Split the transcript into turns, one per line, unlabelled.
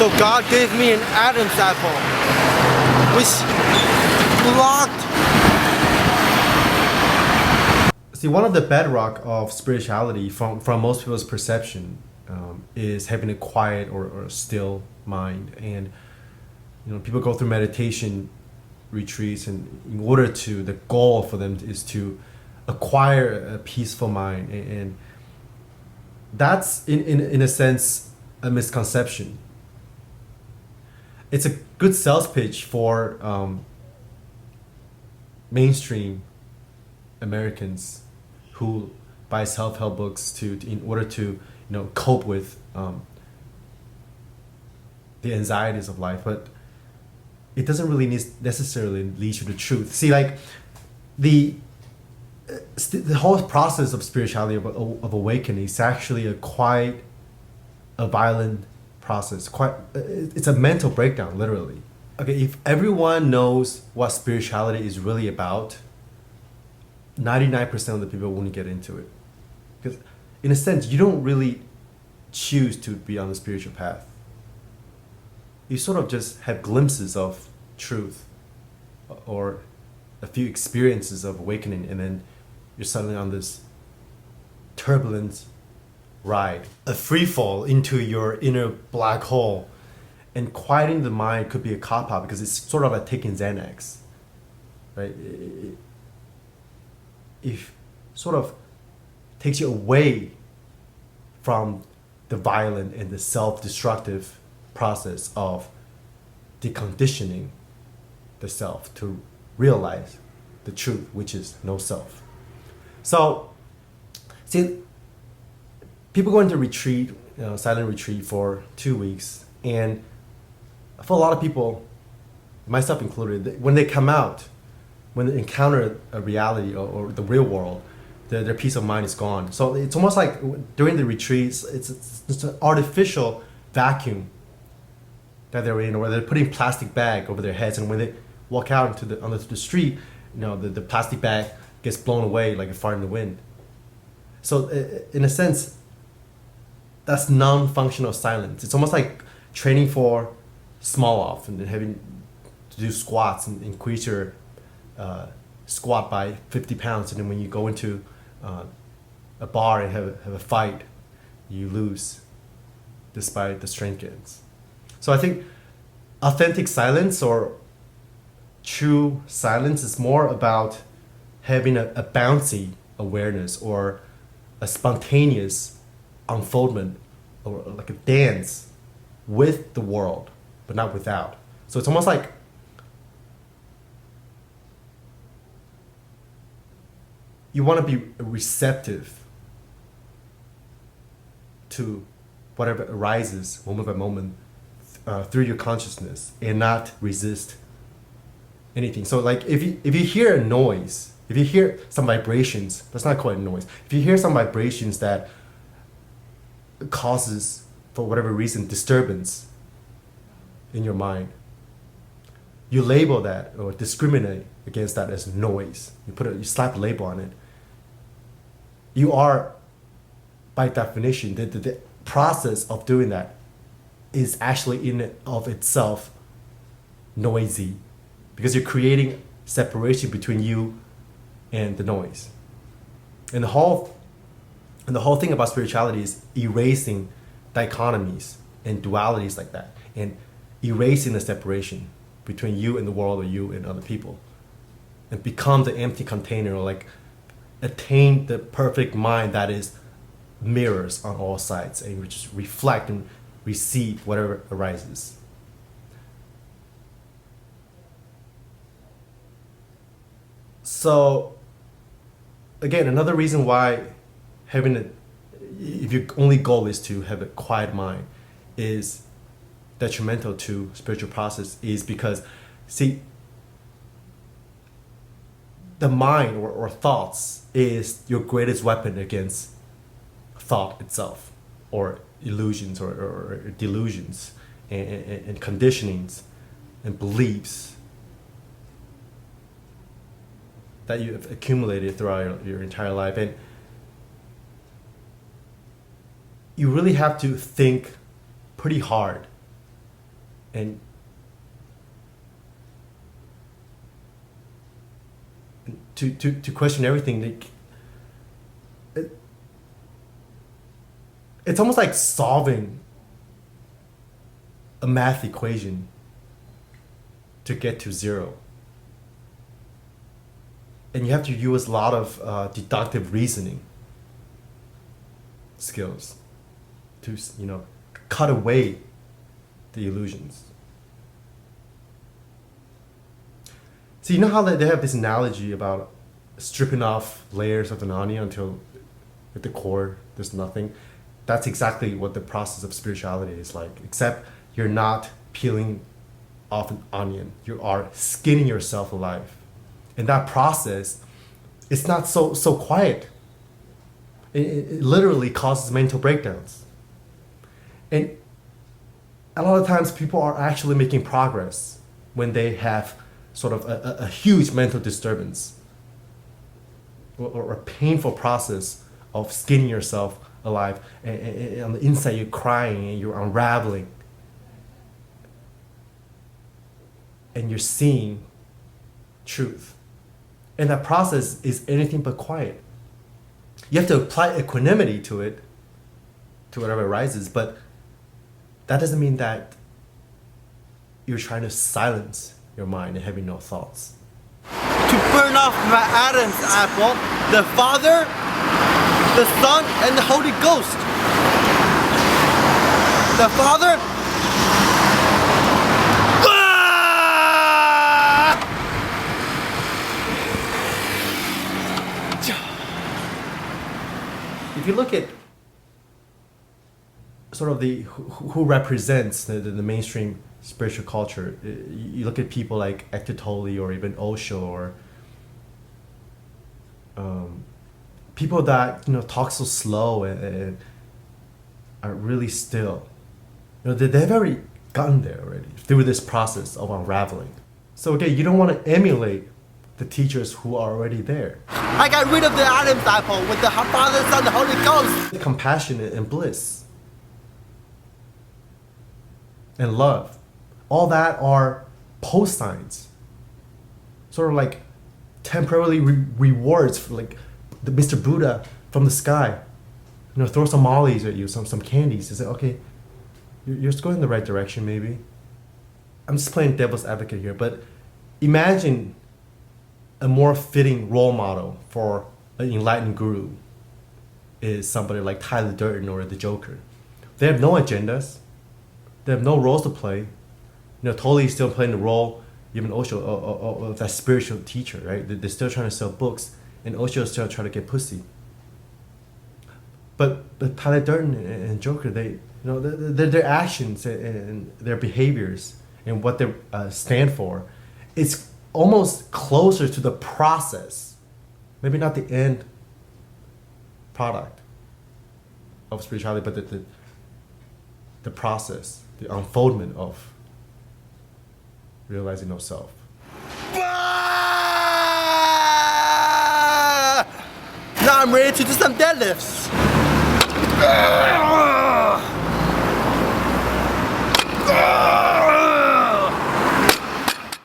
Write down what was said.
So God gave me an Adam's apple, which blocked.
See, one of the bedrock of spirituality from most people's perception is having a quiet or still mind. And people go through meditation retreats, and in order to, the goal for them is to acquire a peaceful mind, and that's in a sense a misconception. It's a good sales pitch for mainstream Americans who buy self-help books in order to cope with the anxieties of life, but it doesn't really necessarily lead to the truth. See, like the whole process of spirituality, of awakening, is actually a violent process. It's a mental breakdown, literally. Okay, if everyone knows what spirituality is really about, 99% of the people won't get into it. Because in a sense, you don't really choose to be on the spiritual path. You sort of just have glimpses of truth or a few experiences of awakening, and then you're suddenly on this turbulent ride, a free fall into your inner black hole. And quieting the mind could be a cop-out because it's sort of like taking Xanax, right? It sort of takes you away from the violent and the self-destructive process of deconditioning the self to realize the truth, which is no self. So, see, people go into retreat, silent retreat for 2 weeks, and for a lot of people, myself included, when they come out, when they encounter a reality or the real world, their peace of mind is gone. So it's almost like during the retreats, it's an artificial vacuum that they're in, or they're putting plastic bag over their heads, and when they walk out onto the street, the plastic bag gets blown away like a fart in the wind. So in a sense, that's non-functional silence. It's almost like training for small off and having to do squats and increase your squat by 50 pounds, and then when you go into a bar and have a fight, you lose despite the strength gains. So I think authentic silence or true silence is more about having a bouncy awareness or a spontaneous unfoldment, or like a dance with the world, but not without. So it's almost like you want to be receptive to whatever arises moment by moment through your consciousness, and not resist anything. So like if you hear a noise, if you hear some vibrations, that's not quite a noise. If you hear some vibrations that causes, for whatever reason, disturbance in your mind, you label that or discriminate against that as noise. You slap a label on it. You are, by definition, the process of doing that is actually in and of itself noisy, because you're creating separation between you and the noise. And the whole thing about spirituality is erasing dichotomies and dualities like that, and erasing the separation between you and the world, or you and other people, and become the empty container, or like attain the perfect mind that is mirrors on all sides, and you just reflect and receive whatever arises. So again, another reason why if your only goal is to have a quiet mind, is detrimental to spiritual process, is because, see, the mind or thoughts is your greatest weapon against thought itself, or illusions or delusions and conditionings and beliefs that you have accumulated throughout your entire life. And you really have to think pretty hard And to question everything, like, it's almost like solving a math equation to get to zero. And you have to use a lot of deductive reasoning skills to, cut away the illusions. So you know how they have this analogy about stripping off layers of an onion until at the core there's nothing? That's exactly what the process of spirituality is like, except you're not peeling off an onion. You are skinning yourself alive. And that process, it's not so quiet. It literally causes mental breakdowns. And a lot of times people are actually making progress when they have sort of a huge mental disturbance or a painful process of skinning yourself alive. And on the inside you're crying and you're unraveling. And you're seeing truth. And that process is anything but quiet. You have to apply equanimity to it, to whatever arises, but that doesn't mean that you're trying to silence your mind and having no thoughts.
To burn off my Adam's apple, the Father, the Son, and the Holy Ghost. The Father.
If you look at sort of who represents the mainstream spiritual culture, you look at people like Eckhart Tolle or even Osho or people that talk so slow and are really still. They've already gotten there already through this process of unraveling. So again, you don't want to emulate the teachers who are already there.
I got rid of the Adam's apple with the Father, Son, the Holy Ghost.
Compassion and bliss and love, all that are post signs, sort of like temporarily rewards for like the Mr. Buddha from the sky. Throw some mollies at you, some candies, and say, okay, you're just going in the right direction maybe. I'm just playing devil's advocate here, but imagine a more fitting role model for an enlightened guru is somebody like Tyler Durden or the Joker. They have no agendas. They have no roles to play. Totally still playing the role, even Osho, of that spiritual teacher, right? They're still trying to sell books, and Osho is still trying to get pussy. But Tyler Durden and Joker, their actions and their behaviors and what they stand for, it's almost closer to the process, maybe not the end product of spirituality, but the process, the unfoldment of realizing no self.
Now I'm ready to do some deadlifts.